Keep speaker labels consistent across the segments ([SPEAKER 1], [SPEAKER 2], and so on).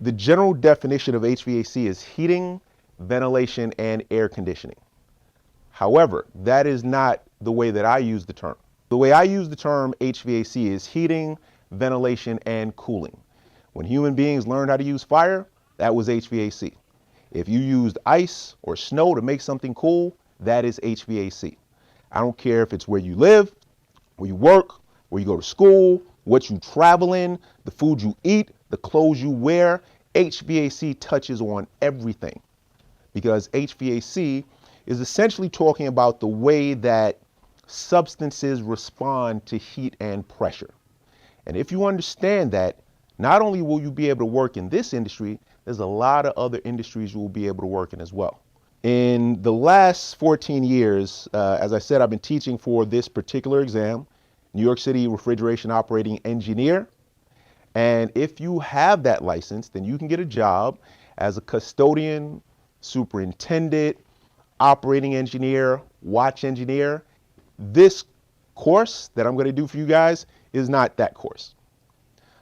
[SPEAKER 1] The general definition of HVAC is heating, ventilation, and air conditioning. However, that is not the way that I use the term. The way I use the term HVAC is heating, ventilation, and cooling. When human beings learned how to use fire, that was HVAC. If you used ice or snow to make something cool, that is HVAC. I don't care if it's where you live, where you work, where you go to school, what you travel in, the food you eat, the clothes you wear. HVAC touches on everything, because HVAC is essentially talking about the way that substances respond to heat and pressure. And if you understand that, not only will you be able to work in this industry, there's a lot of other industries you will be able to work in as well. In the last 14 years, as I said, I've been teaching for this particular exam, New York City Refrigeration Operating Engineer. And if you have that license, then you can get a job as a custodian, superintendent, operating engineer, watch engineer. This course that I'm going to do for you guys is not that course.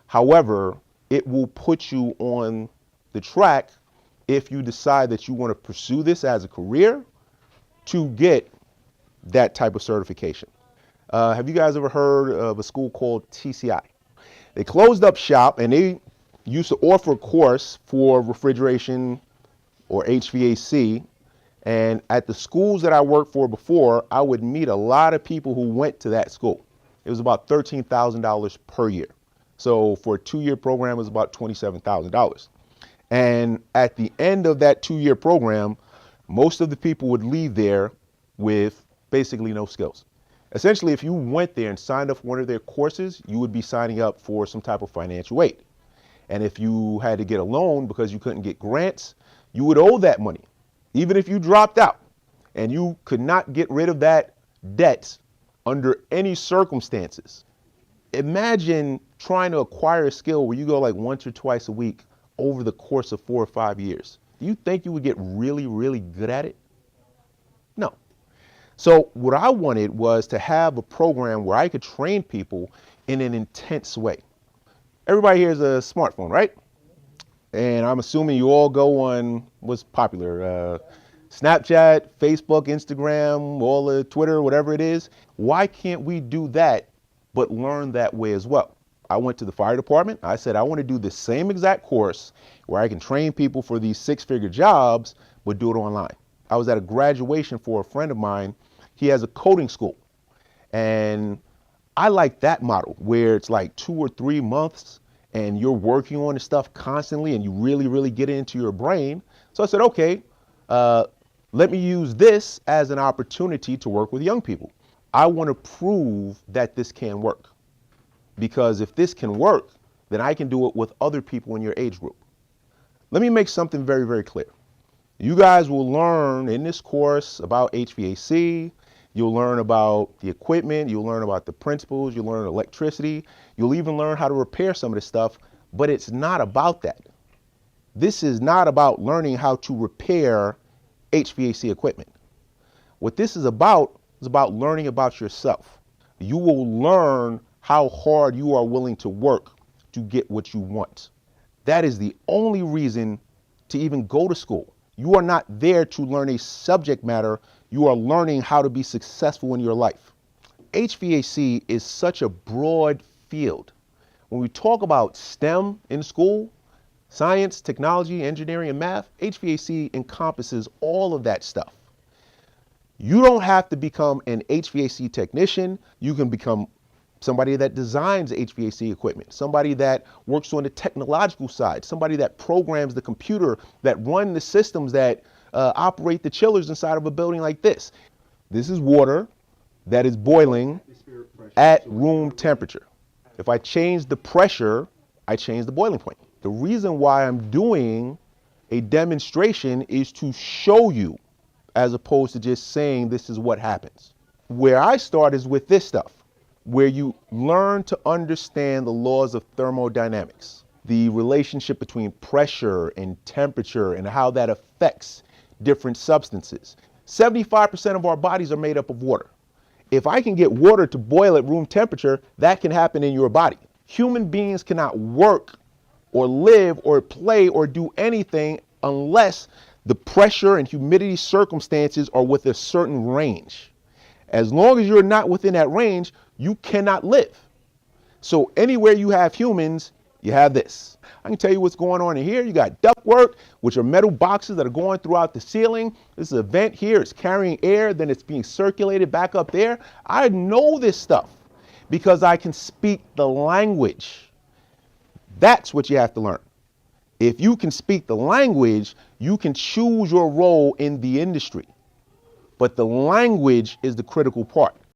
[SPEAKER 1] However, it will put you on the track if you decide that you want to pursue this as a career to get that type of certification. Have you guys ever heard of a school called TCI? They closed up shop and they used to offer a course for refrigeration or HVAC. And at the schools that I worked for before, I would meet a lot of people who went to that school. It was about $13,000 per year. So for a 2-year program, it was about $27,000. And at the end of that 2-year program, most of the people would leave there with basically no skills. Essentially, if you went there and signed up for one of their courses, you would be signing up for some type of financial aid. And if you had to get a loan because you couldn't get grants, you would owe that money, even if you dropped out. And you could not get rid of that debt under any circumstances. Imagine trying to acquire a skill where you go like once or twice a week over the course of 4 or 5 years. Do you think you would get really, really good at it? No. So what I wanted was to have a program where I could train people in an intense way. Everybody here has a smartphone, right? And I'm assuming you all go on what's popular, Snapchat, Facebook, Instagram, all the Twitter, whatever it is. Why can't we do that but learn that way as well? I went to the fire department. I said, I want to do the same exact course where I can train people for these 6-figure jobs, but do it online. I was at a graduation for a friend of mine. He has a coding school. And I like that model where it's like 2 or 3 months and you're working on the stuff constantly and you really, really get into your brain. So I said, okay, let me use this as an opportunity to work with young people. I want to prove that this can work. Because if this can work, then I can do it with other people in your age group. Let me make something very, very clear. You guys will learn in this course about HVAC. You'll learn about the equipment. You'll learn about the principles. You'll learn electricity. You'll even learn how to repair some of this stuff. But it's not about that. This is not about learning how to repair HVAC equipment. What this is about learning about yourself. You will learn how hard you are willing to work to get what you want. That is the only reason to even go to school. You are not there to learn a subject matter. You are learning how to be successful in your life. HVAC is such a broad field. When we talk about STEM in school, science, technology, engineering, and math, HVAC encompasses all of that stuff. You don't have to become an HVAC technician. You can become somebody that designs HVAC equipment, somebody that works on the technological side, somebody that programs the computer, that run the systems that operate the chillers inside of a building like this. This is water that is boiling at room temperature. If I change the pressure, I change the boiling point. The reason why I'm doing a demonstration is to show you, as opposed to just saying this is what happens. Where I start is with this stuff, where you learn to understand the laws of thermodynamics, the relationship between pressure and temperature and how that affects different substances. 75% of our bodies are made up of water. If I can get water to boil at room temperature, that can happen in your body. Human beings cannot work or live or play or do anything unless the pressure and humidity circumstances are with a certain range. As long as you're not within that range, you cannot live. So anywhere you have humans, you have this. I can tell you what's going on in here. You got ductwork, which are metal boxes that are going throughout the ceiling. This is a vent here. It's carrying air, then it's being circulated back up there. I know this stuff because I can speak the language. That's what you have to learn. If you can speak the language, you can choose your role in the industry. But the language is the critical part.